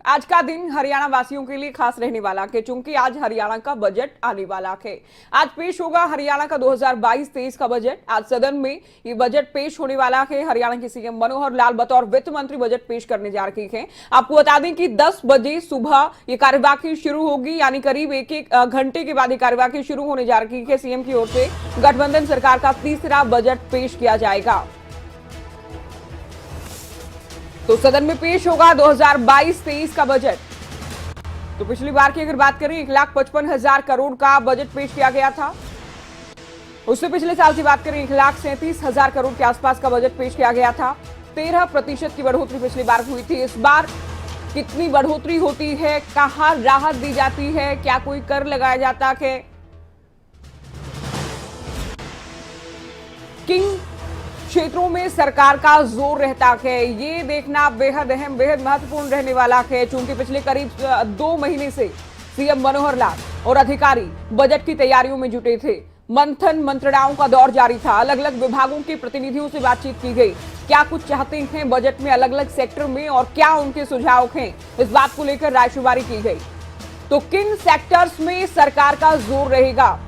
आज का दिन हरियाणा वासियों के लिए खास रहने वाला है क्योंकि आज हरियाणा का बजट आने वाला है। आज पेश होगा हरियाणा का 2022-23 का बजट। आज सदन में ये बजट पेश होने वाला है। हरियाणा के सीएम मनोहर लाल बतौर वित्त मंत्री बजट पेश करने जा रही हैं। आपको बता दें कि 10 बजे सुबह ये कार्यवाही शुरू होगी, यानी करीब एक घंटे के बाद ये कार्यवाही शुरू होने जा रही है। सीएम की ओर से गठबंधन सरकार का तीसरा बजट पेश किया जाएगा। तो सदन में पेश होगा 2022-23 का बजट। तो पिछली बार की अगर बात करें 1,55,000 करोड़ का बजट पेश किया गया था। उससे पिछले साल की बात करें 1,37,000 करोड़ के आसपास का बजट पेश किया गया था। 13% की बढ़ोतरी पिछली बार हुई थी। इस बार कितनी बढ़ोतरी होती है, कहां राहत दी जाती है, क्या कोई कर लगाया जाता है, किन क्षेत्रों में सरकार का जोर रहता है, ये देखना बेहद अहम, बेहद महत्वपूर्ण रहने वाला है। चूंकि पिछले करीब 2 महीने से सीएम मनोहर लाल और अधिकारी बजट की तैयारियों में जुटे थे। मंथन मंत्रणाओं का दौर जारी था। अलग अलग विभागों के प्रतिनिधियों से बातचीत की गई। क्या कुछ चाहते हैं बजट में अलग अलग सेक्टर में और क्या उनके सुझाव हैं, इस बात को लेकर रायशुमारी की गई। तो किन सेक्टर्स में सरकार का जोर रहेगा,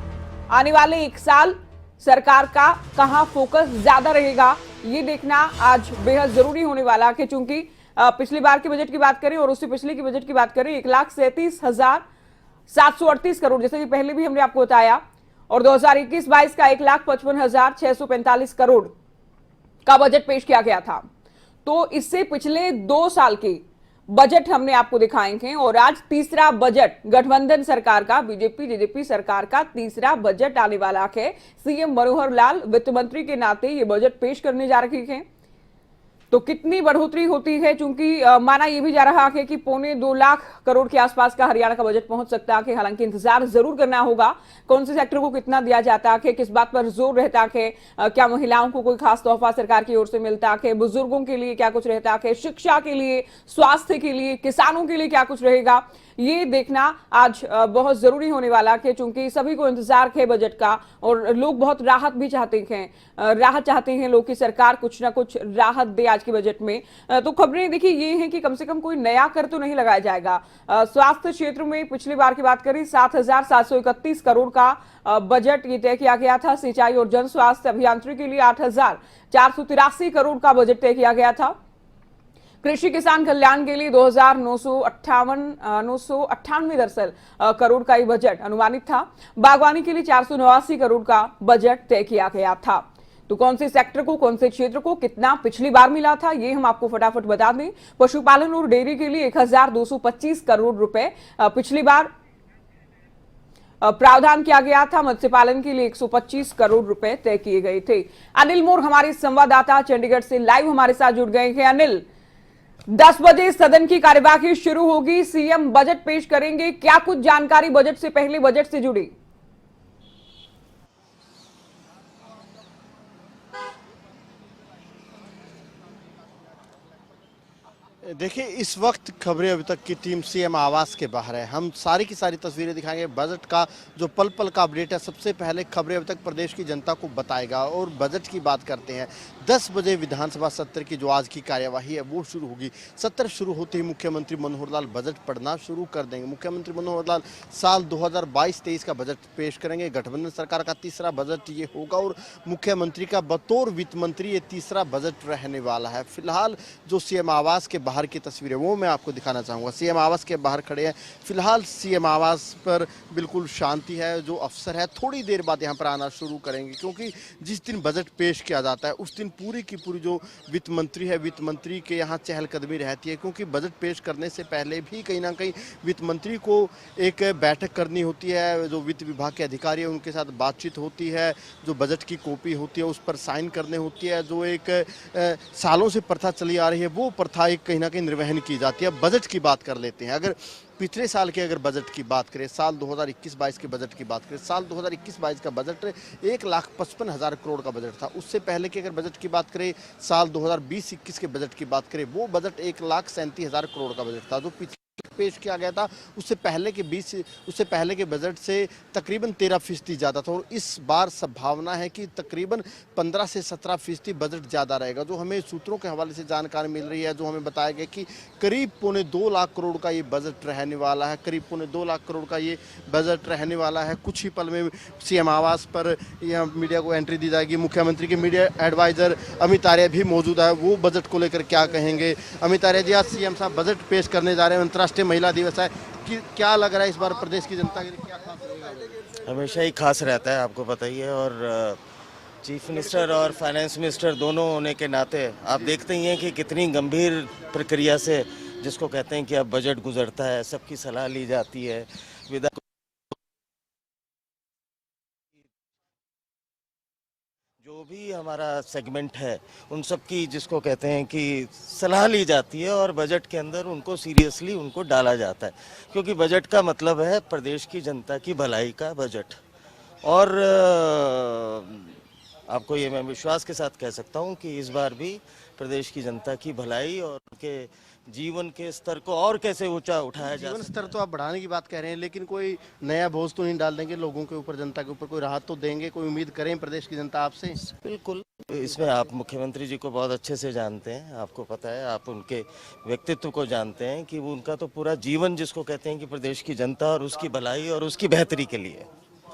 आने वाले 1 साल सरकार का कहां फोकस ज्यादा रहेगा, ये देखना आज बेहद जरूरी होने वाला है। क्योंकि पिछली बार के बजट की बात करें और उससे पिछले की बजट की बात करें 1,37,738 करोड़, जैसे कि पहले भी हमने आपको बताया, और 2021-22 का 1,55,645 करोड़ का बजट पेश किया गया था। तो इससे पिछले 2 साल के बजट हमने आपको दिखाएंगे और आज तीसरा बजट गठबंधन सरकार का, बीजेपी जेजेपी सरकार का तीसरा बजट आने वाला है। सीएम मनोहर लाल वित्त मंत्री के नाते ये बजट पेश करने जा रहे हैं। तो कितनी बढ़ोतरी होती है, चूंकि माना यह भी जा रहा है कि 2.25 लाख करोड़ के आसपास का हरियाणा का बजट पहुंच सकता है। हालांकि इंतजार जरूर करना होगा कौन से सेक्टर को कितना दिया जाता है, किस बात पर जोर रहता है, क्या महिलाओं को कोई खास तोहफा सरकार की ओर से मिलता है, बुजुर्गों के लिए क्या कुछ रहता है, शिक्षा के लिए, स्वास्थ्य के लिए, किसानों के लिए क्या कुछ रहेगा, ये देखना आज बहुत जरूरी होने वाला है। चूंकि सभी को इंतजार है बजट का और लोग बहुत राहत भी चाहते हैं, राहत चाहते हैं लोग कि सरकार कुछ ना कुछ राहत दे आज के बजट में। तो खबरें देखिए ये हैं कि कम से कम कोई नया कर तो नहीं लगाया जाएगा। स्वास्थ्य क्षेत्र में पिछली बार की बात करें 7,731 करोड़ का बजट ये तय किया गया था। सिंचाई और जन स्वास्थ्य अभियांत्रिकी के लिए 8,483 करोड़ का बजट तय किया गया था। कृषि किसान कल्याण के लिए 2,998 दरअसल करोड़ का ये बजट अनुमानित था। बागवानी के लिए 489 करोड़ का बजट तय किया गया था। तो कौन से सेक्टर को, कौन से क्षेत्र को कितना पिछली बार मिला था, ये हम आपको फटाफट बता दें। पशुपालन और डेयरी के लिए 1,225 करोड़ रुपए पिछली बार प्रावधान किया गया था। मत्स्य पालन के लिए 125 करोड़ रुपए तय किए गए थे। अनिल मोर हमारे संवाददाता चंडीगढ़ से लाइव हमारे साथ जुड़ गए हैं। अनिल, 10 बजे सदन की कार्यवाही शुरू होगी, सीएम बजट पेश करेंगे, क्या कुछ जानकारी बजट से पहले, बजट से जुड़ी? देखिए, इस वक्त खबरें अभी तक की टीम सीएम आवास के बाहर है। हम सारी की सारी तस्वीरें दिखाएंगे। बजट का जो पल पल का अपडेट है, सबसे पहले खबरें अभी तक प्रदेश की जनता को बताएगा। और बजट की बात करते हैं, 10 बजे विधानसभा सत्र की जो आज की कार्यवाही है वो शुरू होगी। सत्र शुरू होते ही मुख्यमंत्री मनोहर लाल बजट पढ़ना शुरू कर देंगे। मुख्यमंत्री मनोहर लाल साल 2022-23 का बजट पेश करेंगे। गठबंधन सरकार का तीसरा बजट ये होगा और मुख्यमंत्री का बतौर वित्त मंत्री ये तीसरा बजट रहने वाला है। फिलहाल जो सीएम आवास के बाहर की तस्वीरें वो मैं आपको दिखाना चाहूँगा। सीएम आवास के बाहर खड़े हैं। फिलहाल सीएम आवास पर बिल्कुल शांति है। जो अफसर है थोड़ी देर बाद यहाँ पर आना शुरू करेंगे, क्योंकि जिस दिन बजट पेश किया जाता है उस दिन पूरी की पूरी जो वित्त मंत्री है, वित्त मंत्री के यहाँ चहलकदमी रहती है। क्योंकि बजट पेश करने से पहले भी कहीं ना कहीं वित्त मंत्री को एक बैठक करनी होती है। जो वित्त विभाग के अधिकारी है उनके साथ बातचीत होती है। जो बजट की कॉपी होती है उस पर साइन करने होती है। जो एक सालों से प्रथा चली आ रही है वो प्रथा एक कहीं ना कहीं निर्वहन की जाती है। बजट की बात कर लेते हैं। अगर पिछले साल के अगर बजट की बात करें, साल 2021-22 के बजट की बात करें, साल 2021-22 का बजट 1,55,000 करोड़ का बजट था। उससे पहले के अगर बजट की बात करें, साल 2020-21 के बजट की बात करें, वो बजट 1,37,000 करोड़ का बजट था। जो पेश किया गया था उससे पहले के बजट से तकरीबन 13% ज़्यादा था और इस बार संभावना है कि तकरीबन 15 से 17% बजट ज़्यादा रहेगा। जो हमें सूत्रों के हवाले से जानकारी मिल रही है, जो हमें बताया गया कि करीब 2.25 लाख करोड़ का ये बजट रहने वाला है, करीब 2.25 लाख करोड़ का ये बजट रहने वाला है। कुछ ही पल में सीएम आवास पर यह मीडिया को एंट्री दी जाएगी। मुख्यमंत्री के मीडिया एडवाइजर अमित आर्य भी मौजूद है, वो बजट को लेकर क्या कहेंगे। अमित आर्य जी, आज सीएम साहब बजट पेश करने जा रहे हैं, अंतर्राष्ट्रीय महिला दिवस है, कि क्या लग रहा है इस बार प्रदेश की जनता के लिए क्या खास रहेगा? हमेशा ही खास रहता है, आपको पता ही है। और चीफ मिनिस्टर और फाइनेंस मिनिस्टर दोनों होने के नाते आप देखते ही हैं कि कितनी गंभीर प्रक्रिया से, जिसको कहते हैं कि अब बजट गुजरता है, सबकी सलाह ली जाती है, विधायक जो भी हमारा सेगमेंट है उन सब की, जिसको कहते हैं कि सलाह ली जाती है और बजट के अंदर उनको सीरियसली उनको डाला जाता है, क्योंकि बजट का मतलब है प्रदेश की जनता की भलाई का बजट। और आपको ये मैं विश्वास के साथ कह सकता हूँ कि इस बार भी प्रदेश की जनता की भलाई और उनके जीवन के स्तर को और कैसे ऊंचा उठाया जा जीवन सकता स्तर तो आप बढ़ाने की बात कह रहे हैं, लेकिन कोई नया बोझ तो नहीं डाल देंगे लोगों के ऊपर, जनता के ऊपर कोई राहत तो देंगे, कोई उम्मीद करें प्रदेश की जनता आपसे? है। बिल्कुल, इसमें आप मुख्यमंत्री जी को बहुत अच्छे से जानते हैं, आपको पता है, आप उनके व्यक्तित्व को जानते हैं कि वो उनका तो पूरा जीवन, जिसको कहते हैं कि प्रदेश की जनता और उसकी भलाई और उसकी बेहतरी के लिए।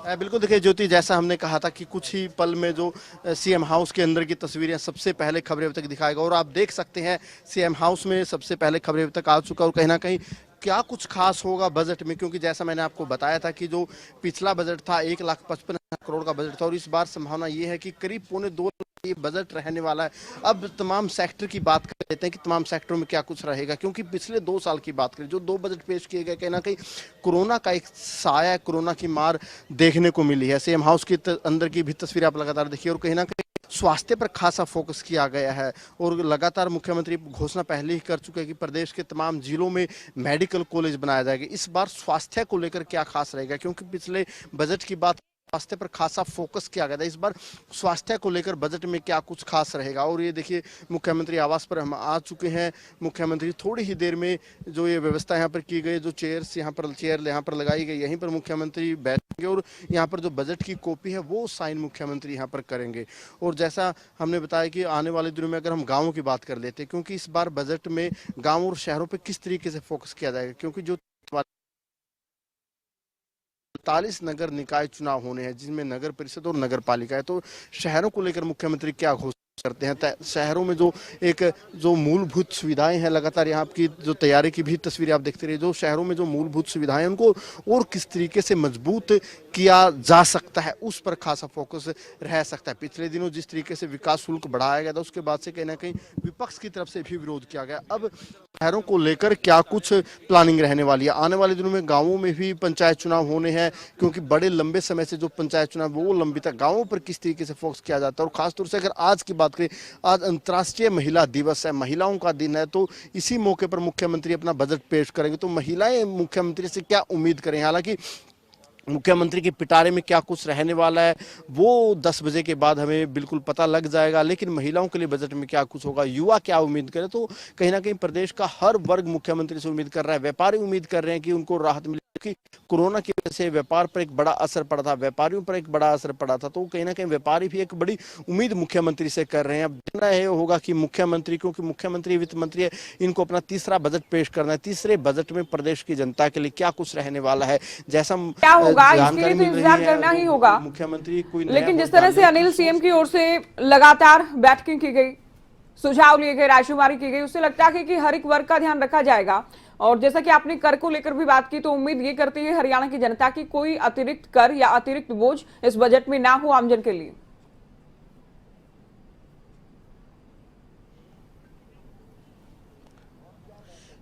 बिल्कुल, देखिए ज्योति, जैसा हमने कहा था कि कुछ ही पल में जो सीएम हाउस के अंदर की तस्वीरें सबसे पहले खबरें अब तक दिखाएगा और आप देख सकते हैं सीएम हाउस में सबसे पहले खबरें अब तक आ चुका और कहीं ना कहीं क्या कुछ खास होगा बजट में, क्योंकि जैसा मैंने आपको बताया था कि जो पिछला बजट था 1,55,000 करोड़ का बजट था और इस बार संभावना ये है कि करीब 2.25 लाख ये बजट रहने वाला है। अब तमाम सेक्टर की बात कर लेते हैं कि तमाम सेक्टरों में क्या कुछ रहेगा, क्योंकि पिछले 2 साल की बात करें, जो 2 बजट पेश किए गए, कहीं ना कहीं कोरोना का एक साया, कोरोना की मार देखने को मिली है। सीएम हाउस के अंदर की भी तस्वीर आप लगातार देखिए और कहीं ना कहीं स्वास्थ्य पर खासा फोकस किया गया है और लगातार मुख्यमंत्री घोषणा पहले ही कर चुके हैं कि प्रदेश के तमाम जिलों में मेडिकल कॉलेज बनाया जाएगा। इस बार स्वास्थ्य को लेकर क्या खास रहेगा, क्योंकि पिछले बजट की बात स्वास्थ्य पर खासा फोकस किया गया था, इस बार स्वास्थ्य को लेकर बजट में क्या कुछ खास रहेगा। और ये देखिए मुख्यमंत्री आवास पर हम आ चुके हैं। मुख्यमंत्री थोड़ी ही देर में जो ये व्यवस्था यहाँ पर की गई, जो चेयर यहाँ पर लगाई गई, यहीं पर मुख्यमंत्री बैठेंगे और यहाँ पर जो बजट की कॉपी है वो साइन मुख्यमंत्री यहाँ पर करेंगे। और जैसा हमने बताया कि आने वाले दिनों में अगर हम गाँवों की बात कर लेते हैं, क्योंकि इस बार बजट में गाँव और शहरों पर किस तरीके से फोकस किया जाएगा, क्योंकि जो 45 नगर निकाय चुनाव होने हैं जिसमें नगर परिषद और नगर पालिका है, तो शहरों को लेकर मुख्यमंत्री क्या घोषणा करते हैं। शहरों में जो मूलभूत सुविधाएं हैं, लगातार यहाँ की जो तैयारी की भी तस्वीरें आप देखते रहिए, जो शहरों में जो मूलभूत सुविधाएं उनको और किस तरीके से मजबूत किया जा सकता है, उस पर खासा फोकस रह सकता है। पिछले दिनों जिस तरीके से विकास शुल्क बढ़ाया गया था, उसके बाद से कहीं ना कहीं विपक्ष की तरफ से भी विरोध किया गया। अब शहरों को लेकर क्या कुछ प्लानिंग रहने वाली है। आने वाले दिनों में गाँवों में भी पंचायत चुनाव होने हैं, क्योंकि बड़े लंबे समय से जो पंचायत चुनाव वो लंबित है, गाँवों पर किस तरीके से फोकस किया जाता है। और खासतौर से अगर आज की बात करें, आज अंतर्राष्ट्रीय महिला दिवस है, महिलाओं का दिन है, तो इसी मौके पर मुख्यमंत्री अपना बजट पेश करेंगे, तो महिलाएं मुख्यमंत्री से क्या उम्मीद करें। हालांकि मुख्यमंत्री के पिटारे में क्या कुछ रहने वाला है वो 10 बजे के बाद हमें बिल्कुल पता लग जाएगा, लेकिन महिलाओं के लिए बजट में क्या कुछ होगा, युवा क्या उम्मीद करे, तो कहीं ना कहीं प्रदेश का हर वर्ग मुख्यमंत्री से उम्मीद कर रहा है। व्यापारी उम्मीद कर रहे हैं कि उनको राहत मिले, क्योंकि कोरोना की वजह से व्यापार पर एक बड़ा असर पड़ा था, व्यापारियों पर एक बड़ा असर पड़ा था, तो कहीं ना कहीं व्यापारी भी एक बड़ी उम्मीद मुख्यमंत्री से कर रहे हैं। अब देखना है होगा कि मुख्यमंत्री, क्योंकि मुख्यमंत्री वित्त मंत्री है, इनको अपना तीसरा बजट पेश करना है, तीसरे बजट में प्रदेश की जनता के लिए क्या कुछ रहने वाला है, जैसा क्या होगा इसके लिए तो इंतजार करना ही होगा मुख्यमंत्री कोई। लेकिन जिस तरह से अनिल, सीएम की ओर से लगातार बैठकें की गई, सुझाव लिए गए, रायशुमारी की गई, उससे लगता है कि हर एक वर्ग का ध्यान रखा जाएगा। और जैसा कि आपने कर को लेकर भी बात की, तो उम्मीद ये करती है हरियाणा की जनता की कोई अतिरिक्त कर या अतिरिक्त बोझ इस बजट में ना हो आमजन के लिए।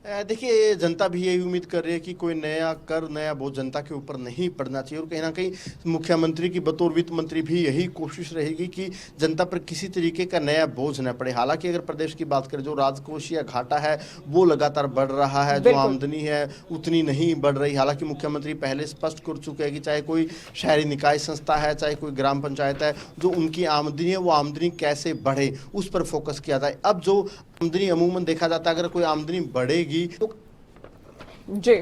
देखिए जनता भी यही उम्मीद कर रही है कि कोई नया कर, नया बोझ जनता के ऊपर नहीं पड़ना चाहिए और कहीं ना कहीं मुख्यमंत्री की बतौर वित्त मंत्री भी यही कोशिश रहेगी कि जनता पर किसी तरीके का नया बोझ न पड़े। हालांकि अगर प्रदेश की बात करें, जो राजकोषीय घाटा है वो लगातार बढ़ रहा है, जो आमदनी है उतनी नहीं बढ़ रही। हालांकि मुख्यमंत्री पहले स्पष्ट कर चुके हैं कि चाहे कोई शहरी निकाय संस्था है, चाहे कोई ग्राम पंचायत है, जो उनकी आमदनी है वो आमदनी कैसे बढ़े उस पर फोकस किया जाए। अब जो आमदनी अमूमन देखा जाता है, अगर कोई आमदनी बढ़ेगी तो जी,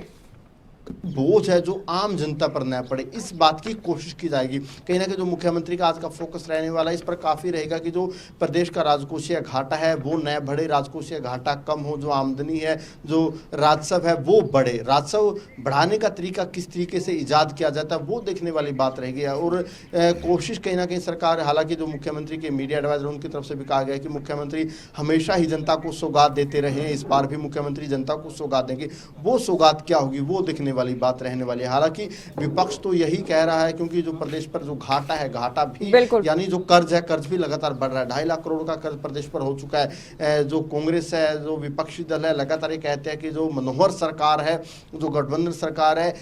बोझ है जो आम जनता पर न पड़े, इस बात की कोशिश की जाएगी। कहीं ना कहीं जो मुख्यमंत्री का आज का फोकस रहने वाला है इस पर काफ़ी रहेगा कि जो प्रदेश का राजकोषीय घाटा है वो न बढ़े, राजकोषीय घाटा कम हो, जो आमदनी है, जो राजस्व है वो बढ़े। राजस्व बढ़ाने का तरीका किस तरीके से ईजाद किया जाता है वो देखने वाली बात रहेगी। और कोशिश कहीं ना कहीं सरकार, हालांकि जो मुख्यमंत्री के मीडिया एडवाइजर उनकी तरफ से भी कहा गया कि मुख्यमंत्री हमेशा ही जनता को सौगात देते रहे हैं, इस बार भी मुख्यमंत्री जनता को सौगात देंगे। वो सौगात क्या होगी वो देखने वाली बात रहने वाली है। हालांकि विपक्ष तो यही कह रहा है, क्योंकि जो प्रदेश पर जो घाटा है, घाटा भी यानी जो कर्ज है, कर्ज भी लगातार बढ़ रहा है। 2.5 लाख करोड़ का कर्ज प्रदेश पर हो चुका है। जो कांग्रेस है, जो विपक्षी दल है, लगातार ये कहते हैं कि जो मनोहर सरकार है, जो गठबंधन सरकार है,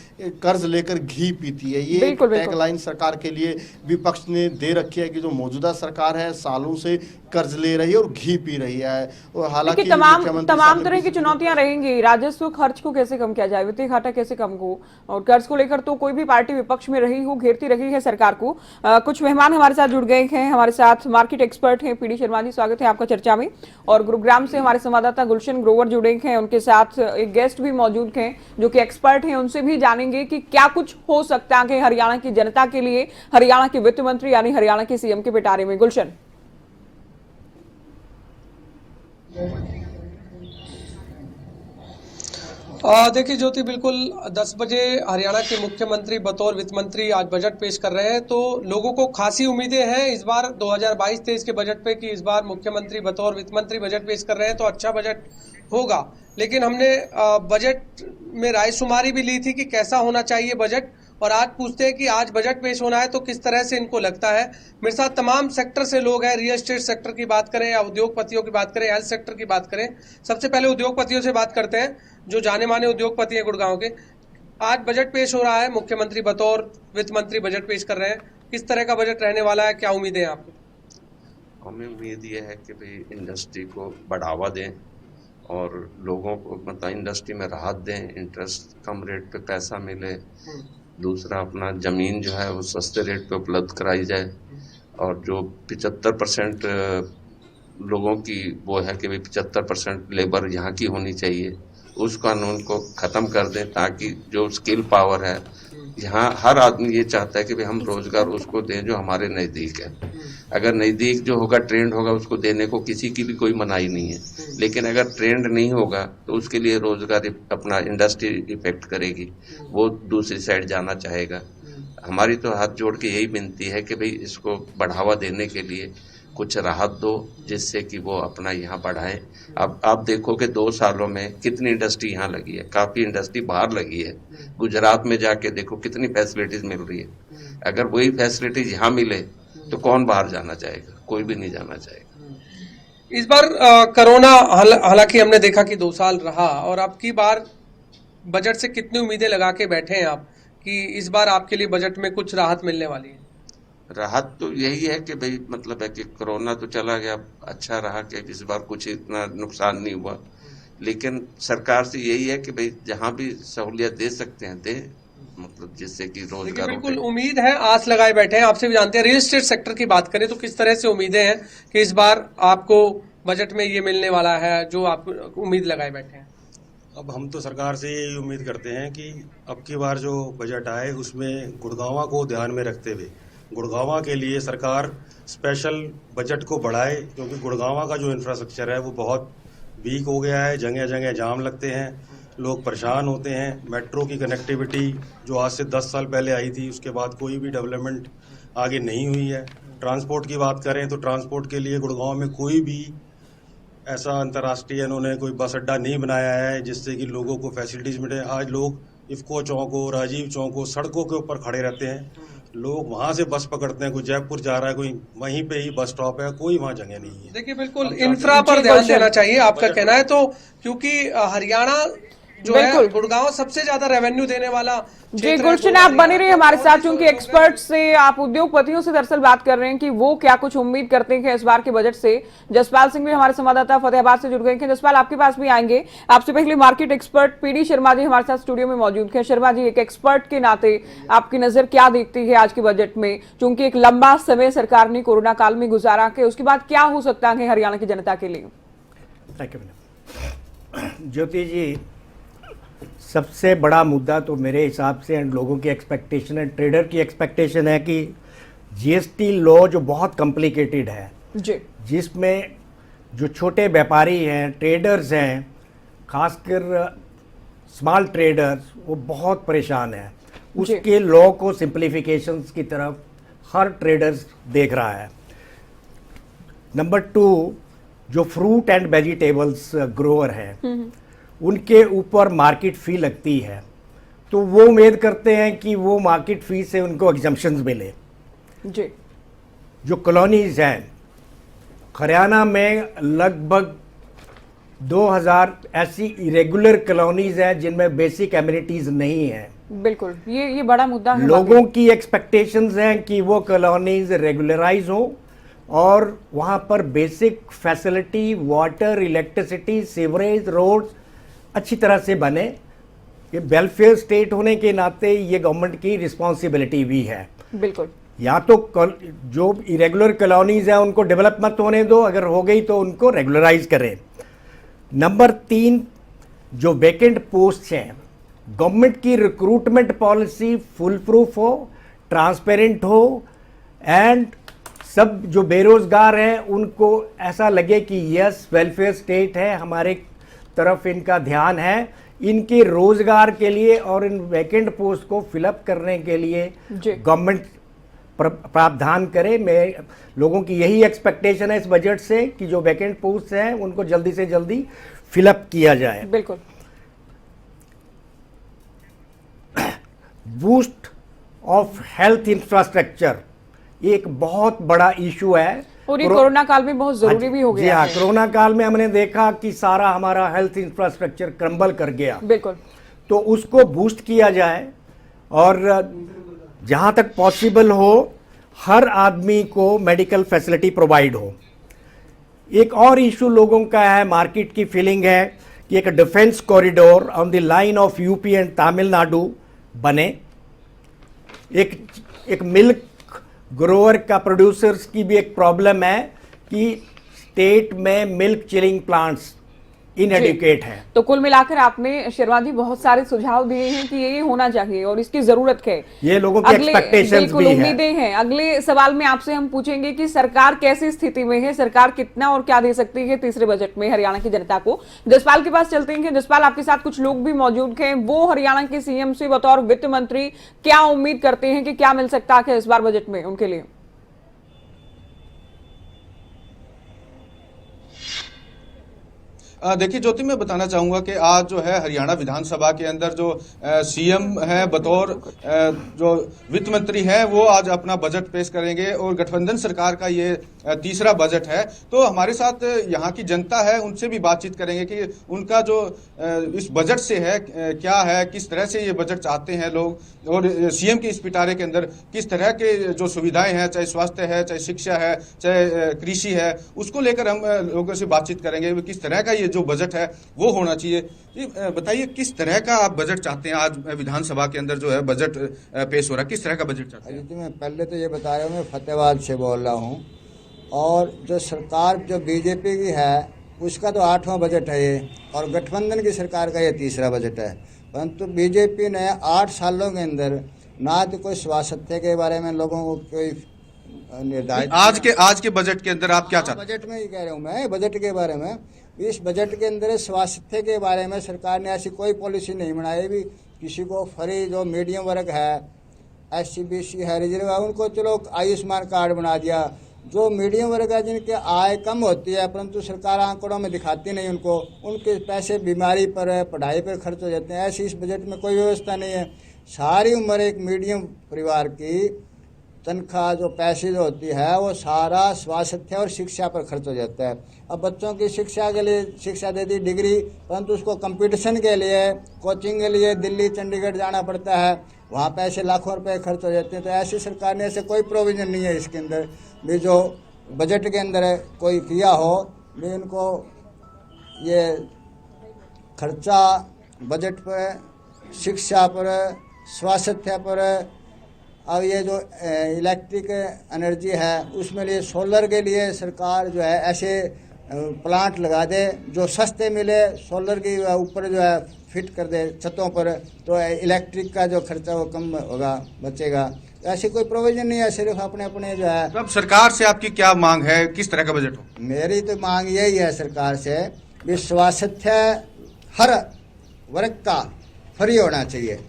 कर्ज लेकर घी पीती है। ये टैगलाइन सरकार के लिए विपक्ष ने दे रखी है कि जो मौजूदा सरकार है सालों से कर्ज ले रही है और घी पी रही है। और हालांकि तमाम तरह की चुनौतियां रहेंगी। राजस्व खर्च को कैसे कम किया जाए, वित्तीय घाटा कैसे कम हो, और कर्ज को लेकर तो कोई भी पार्टी विपक्ष में रही हो घेरती रही है सरकार को। कुछ मेहमान हमारे साथ जुड़ गए हैं। हमारे साथ मार्केट एक्सपर्ट हैं पीडी शर्मा जी, स्वागत है आपका चर्चा में। और गुरुग्राम से हमारे संवाददाता गुलशन ग्रोवर जुड़े हैं, उनके साथ एक गेस्ट भी मौजूद हैं जो कि एक्सपर्ट हैं। उनसे भी जानेंगे कि क्या कुछ हो सकता है हरियाणा की जनता के लिए, हरियाणा के वित्त मंत्री यानी हरियाणा के सीएम के पिटारे में। गुलशन, देखिए ज्योति, बिल्कुल 10 बजे हरियाणा के मुख्यमंत्री बतौर वित्त मंत्री आज बजट पेश कर रहे हैं, तो लोगों को खासी उम्मीदें हैं इस बार 2022-23 के बजट पे कि इस बार मुख्यमंत्री बतौर वित्त मंत्री बजट पेश कर रहे हैं तो अच्छा बजट होगा। लेकिन हमने बजट में रायशुमारी भी ली थी कि कैसा होना चाहिए बजट, और आज पूछते हैं कि आज बजट पेश होना है तो किस तरह से इनको लगता है। मेरे साथ तमाम सेक्टर से लोग हैं, रियल एस्टेट सेक्टर की बात करें या उद्योगपतियों की बात करें, हेल्थ सेक्टर की बात करें। सबसे पहले उद्योगपतियों से बात करते हैं, जो जाने माने उद्योगपति हैं गुड़गांव के। आज बजट पेश हो रहा है, मुख्यमंत्री बतौर वित्त मंत्री बजट पेश कर रहे हैं, किस तरह का बजट रहने वाला है, क्या उम्मीदें हैं आपको? हमें उम्मीद ये है कि भाई इंडस्ट्री को बढ़ावा दें और लोगों को मतलब इंडस्ट्री में राहत दें, इंटरेस्ट कम रेट पे पैसा मिले। दूसरा, अपना ज़मीन जो है वो सस्ते रेट पे उपलब्ध कराई जाए, और जो 75% लोगों की वो है कि भाई 75% लेबर यहाँ की होनी चाहिए, उस कानून को ख़त्म कर दें, ताकि जो स्किल पावर है यहाँ हर आदमी ये चाहता है कि भाई हम रोज़गार उसको दें जो हमारे नज़दीक है। अगर नज़दीक जो होगा, ट्रेंड होगा, उसको देने को किसी की भी कोई मनाही नहीं है। लेकिन अगर ट्रेंड नहीं होगा तो उसके लिए रोज़गार अपना इंडस्ट्री इफेक्ट करेगी, वो दूसरी साइड जाना चाहेगा। हमारी तो हाथ जोड़ के यही विनती है कि भाई इसको बढ़ावा देने के लिए कुछ राहत दो, जिससे कि वो अपना यहाँ बढ़ाएं। अब आप देखो कि 2 सालों में कितनी इंडस्ट्री यहाँ लगी है, काफ़ी इंडस्ट्री बाहर लगी है। गुजरात में जाके देखो कितनी फैसिलिटीज़ मिल रही है। अगर वही फैसिलिटीज़ यहाँ मिले तो कौन बाहर जाना चाहेगा? कोई भी नहीं जाना चाहेगा। इस बार कोरोना हालांकि हमने देखा कि 2 साल रहा, और अब की बार बजट से कितनी उम्मीदें लगा के बैठे हैं आप कि इस बार आपके लिए बजट में कुछ राहत मिलने वाली है? राहत तो यही है कि भाई मतलब है कि कोरोना तो चला गया, अच्छा रहा कि इस बार कुछ इतना नुकसान नहीं हुआ। लेकिन सरकार से यही है कि भाई जहाँ भी सहूलियत दे सकते हैं दे, मतलब जिससे कि रोजगार। बिल्कुल उम्मीद है, आस लगाए बैठे हैं। आपसे भी जानते हैं, रियल एस्टेट सेक्टर की बात करें तो किस तरह से उम्मीदें हैं कि इस बार आपको बजट में ये मिलने वाला है जो आप उम्मीद लगाए बैठे हैं? अब हम तो सरकार से यही उम्मीद करते हैं कि अब की बार जो बजट आए उसमें गुड़गांव को ध्यान में रखते हुए गुड़गांव के लिए सरकार स्पेशल बजट को बढ़ाए, क्योंकि गुड़गांव का जो इंफ्रास्ट्रक्चर है वो बहुत वीक हो गया है। जगह जगह जाम लगते हैं, लोग परेशान होते हैं। मेट्रो की कनेक्टिविटी जो आज से 10 साल पहले आई थी, उसके बाद कोई भी डेवलपमेंट आगे नहीं हुई है। ट्रांसपोर्ट की बात करें तो ट्रांसपोर्ट के लिए गुड़गांव में कोई भी ऐसा अंतर्राष्ट्रीय इन्होंने कोई बस अड्डा नहीं बनाया है जिससे कि लोगों को फैसिलिटीज़ मिले। आज लोग इफ़को चौक हो, राजीव चौक हो, सड़कों के ऊपर खड़े रहते हैं। लोग वहां से बस पकड़ते हैं, कोई जयपुर जा रहा है, कोई वहीं पे ही बस स्टॉप है, कोई वहां जगह नहीं है। देखिए बिल्कुल इंफ्रा पर ध्यान देना चाहिए, आपका कहना है तो, क्योंकि हरियाणा जो है गुड़गांव सबसे ज्यादा रेवेन्यू देने वाला। जी गुलशन, आप बने रहिए हमारे साथ, क्योंकि एक्सपर्ट से, आप उद्योगपतियों से दरअसल बात कर रहे हैं कि वो क्या कुछ उम्मीद करते हैं इस बार के बजट से। जसपाल सिंह भी हमारे संवाददाता फतेहाबाद से जुड़ गए हैं। जसपाल, आपके पास भी आएंगे। आपसे पहले market expert PD Sharma ji हमारे साथ स्टूडियो में मौजूद हैं। शर्मा जी, एक एक्सपर्ट के नाते आपकी नजर क्या देखती है आज के बजट में, क्योंकि एक लंबा समय सरकार ने कोरोना काल में गुजारा के उसके बाद क्या हो सकता है हरियाणा की जनता के लिए? थैंक यू ज्योति जी, सबसे बड़ा मुद्दा तो मेरे हिसाब से एंड लोगों की एक्सपेक्टेशन है, ट्रेडर की एक्सपेक्टेशन है कि जीएसटी लॉ जो बहुत कॉम्प्लिकेटेड है, जी जिसमें जो छोटे व्यापारी हैं, ट्रेडर्स हैं, खासकर स्मॉल ट्रेडर्स, वो बहुत परेशान हैं। उसके लॉ को सिंप्लीफिकेशंस की तरफ हर ट्रेडर्स देख रहा है। नंबर 2, जो फ्रूट एंड वेजिटेबल्स ग्रोअर हैं, उनके ऊपर मार्केट फ़ी लगती है, तो वो उम्मीद करते हैं कि वो मार्केट फ़ी से उनको एग्जम्पशंस मिले। जी जो कॉलोनीज हैं, हरियाणा में लगभग 2000 ऐसी इरेगुलर कॉलोनीज हैं जिनमें बेसिक एमिनिटीज़ नहीं हैं। बिल्कुल, ये बड़ा मुद्दा है। लोगों की एक्सपेक्टेशंस हैं कि वो कॉलोनीज रेगुलराइज हो और वहाँ पर basic facility, water, electricity, sewerage, roads अच्छी तरह से बने। ये वेलफेयर स्टेट होने के नाते ये गवर्नमेंट की रिस्पॉन्सिबिलिटी भी है। बिल्कुल, या तो जो इरेगुलर कॉलोनीज हैं उनको डेवलप मत होने दो, अगर हो गई तो उनको रेगुलराइज करें। नंबर 3, जो वैकेंट पोस्ट हैं, गवर्नमेंट की रिक्रूटमेंट पॉलिसी फुल प्रूफ हो, ट्रांसपेरेंट हो एंड सब जो बेरोजगार हैं उनको ऐसा लगे कि यस वेलफेयर स्टेट है, हमारे तरफ इनका ध्यान है, इनके रोजगार के लिए और इन वैकेंट पोस्ट को फिलअप करने के लिए गवर्नमेंट प्रावधान करे। मैं लोगों की यही एक्सपेक्टेशन है इस बजट से कि जो वैकेंट पोस्ट हैं उनको जल्दी से जल्दी फिलअप किया जाए। बिल्कुल। बूस्ट ऑफ हेल्थ इंफ्रास्ट्रक्चर एक बहुत बड़ा इशू है और ये कोरोना काल में बहुत जरूरी भी हो गया। जी हाँ, कोरोना काल में हमने देखा कि सारा हमारा हेल्थ इंफ्रास्ट्रक्चर क्रम्बल कर गया। बिल्कुल, तो उसको बूस्ट किया जाए और जहाँ तक पॉसिबल हो हर आदमी को मेडिकल फैसिलिटी प्रोवाइड हो। एक और इशू लोगों का है, मार्केट की फीलिंग है कि एक defence corridor on the line of UP and Tamil Nadu बने। एक मिल्क ग्रोअर का प्रोड्यूसर्स की भी एक प्रॉब्लम है कि स्टेट में मिल्क चिलिंग प्लांट्स इनएडुकेट है। तो कुल मिलाकर आपने शेरवानी बहुत सारे सुझाव दिए हैं कि ये होना चाहिए और इसकी जरूरत है। ये लोगों की एक्सपेक्टेशंस भी है। उम्मीदें हैं। अगले सवाल में आपसे हम पूछेंगे कि सरकार कैसी स्थिति में है, सरकार कितना और क्या दे सकती है तीसरे बजट में हरियाणा की जनता को। जसपाल के पास चलते हैं। जसपाल, आपके साथ कुछ लोग भी मौजूद हैं, वो हरियाणा के सीएम से बतौर वित्त मंत्री क्या उम्मीद करते हैं कि क्या मिल सकता है इस बार बजट में उनके लिए? देखिए ज्योति, मैं बताना चाहूंगा कि आज जो है हरियाणा विधानसभा के अंदर जो सीएम है बतौर जो वित्त मंत्री है वो आज अपना बजट पेश करेंगे और गठबंधन सरकार का ये तीसरा बजट है। तो हमारे साथ यहाँ की जनता है, उनसे भी बातचीत करेंगे कि उनका जो इस बजट से है क्या है, किस तरह से ये बजट चाहते हैं लोग और सीएम के इस पिटारे के अंदर किस तरह के जो सुविधाएं हैं, चाहे स्वास्थ्य है, चाहे शिक्षा है, चाहे कृषि है, उसको लेकर हम लोगों से बातचीत करेंगे। किस तरह का ये जो बजट है वो होना चाहिए। ये बताइए किस तरह का आप बजट चाहते हैं? आज विधानसभा के अंदर जो है बजट पेश हो रहा है, किस तरह का बजट चाहते हैं? मैं पहले तो ये बता रहा हूँ, मैं फतेहाबाद से बोल रहा हूँ और जो सरकार जो बीजेपी की है उसका तो 8वां बजट है ये और गठबंधन की सरकार का ये तीसरा बजट है। परंतु बीजेपी ने 8 सालों के अंदर ना तो कोई स्वास्थ्य के बारे में लोगों को कोई निर्धारित आज के बजट के अंदर आप क्या चाहते हैं? बजट में ही कह रहा हूँ मैं, बजट के बारे में। इस बजट के अंदर स्वास्थ्य के बारे में सरकार ने ऐसी कोई पॉलिसी नहीं बनाई। भी किसी को फ्री जो मीडियम वर्ग है, SC BC है, रिजर्व है, उनको चलो आयुष्मान कार्ड बना दिया। जो मीडियम वर्ग है जिनके आय कम होती है परंतु सरकार आंकड़ों में दिखाती नहीं उनको, उनके पैसे बीमारी पर, पढ़ाई पर खर्च हो जाते हैं। ऐसी इस बजट में कोई व्यवस्था नहीं है। सारी उम्र एक मीडियम परिवार की तनख्वाह जो पैसे जो होती है वो सारा स्वास्थ्य और शिक्षा पर खर्च हो जाता है। अब बच्चों की शिक्षा के लिए शिक्षा देती डिग्री, परंतु उसको कंपटीशन के लिए, कोचिंग के लिए दिल्ली चंडीगढ़ जाना पड़ता है, वहाँ पैसे लाखों रुपए खर्च हो जाते हैं। तो ऐसी सरकार ने ऐसे कोई प्रोविज़न नहीं है इसके अंदर भी जो बजट के अंदर कोई किया हो भी उनको ये खर्चा बजट पर, शिक्षा पर, स्वास्थ्य पर। अब ये जो इलेक्ट्रिक एनर्जी है उसमें लिए सोलर के लिए सरकार जो है ऐसे प्लांट लगा दे, जो सस्ते मिले, सोलर की ऊपर जो है फिट कर दे छतों पर, तो इलेक्ट्रिक का जो खर्चा वो कम होगा, बचेगा। ऐसी कोई प्रोविजन नहीं है, सिर्फ अपने अपने जो है। तो अब सरकार से आपकी क्या मांग है, किस तरह का बजट हो? मेरी तो मांग यही है सरकार से कि स्वास्थ्य हर वर्ग का फ्री होना चाहिए।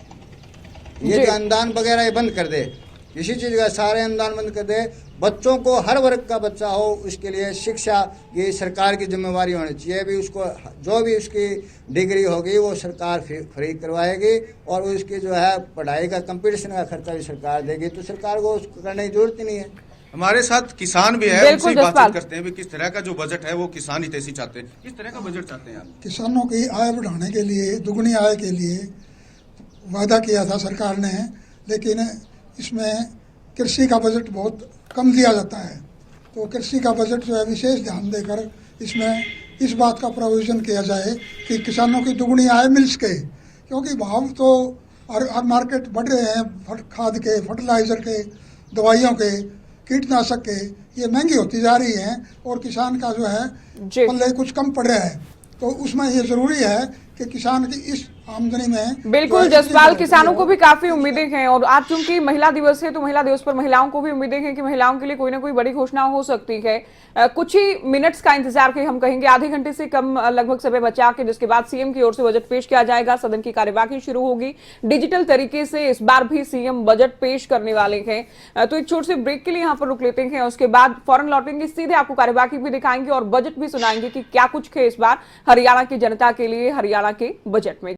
ये जो अनुदान वगैरह ये बंद कर दे, किसी चीज़ का सारे अनुदान बंद कर दे, बच्चों को हर वर्ग का बच्चा हो उसके लिए शिक्षा ये सरकार की जिम्मेवारी होनी चाहिए। भी उसको जो भी उसकी डिग्री होगी वो सरकार फ्री करवाएगी, और उसकी जो है पढ़ाई का कंपटीशन का खर्चा भी सरकार देगी, तो सरकार को उसको करने की जरूरत ही नहीं है। हमारे साथ किसान भी है, बिल्कुल उनसे जसपाल। बातचीत करते हैं भी किस तरह का जो बजट है वो किसान हितैषी चाहते हैं। किस तरह का बजट चाहते हैं आप? किसानों की आय बढ़ाने के लिए, दुगनी आय के लिए वादा किया था सरकार ने, लेकिन इसमें कृषि का बजट बहुत कम दिया जाता है। तो कृषि का बजट जो है विशेष ध्यान देकर इसमें इस बात का प्रोविज़न किया जाए कि किसानों की दुगनी आय मिल सके, क्योंकि भाव तो हर मार्केट बढ़ रहे हैं, खाद के, फर्टिलाइज़र के, दवाइयों के, कीटनाशक के, ये महंगी होती जा रही हैं, और किसान का जो है पल्ले कुछ कम पड़ रहा है। तो उसमें ये ज़रूरी है कि किसान की इस आमदनी में बिल्कुल जसपाल, किसानों को भी काफी उम्मीदें हैं, और आज चूंकि महिला दिवस है तो महिला दिवस पर महिलाओं को भी उम्मीदें हैं कि महिलाओं के लिए कोई ना कोई बड़ी घोषणा हो सकती है। कुछ ही मिनट्स का इंतजार के हम कहेंगे, आधे घंटे से कम लगभग समय बचा के, जिसके बाद सीएम की ओर से बजट पेश किया जाएगा, सदन की कार्यवाही शुरू होगी। डिजिटल तरीके से इस बार भी सीएम बजट पेश करने वाले हैं। तो एक छोटे से ब्रेक के लिए यहाँ पर रुक लेते हैं, उसके बाद फौरन लौटेंगे, सीधे आपको कार्यवाही भी दिखाएंगे और बजट भी सुनाएंगे कि क्या कुछ है इस बार हरियाणा की जनता के लिए हरियाणा के बजट में।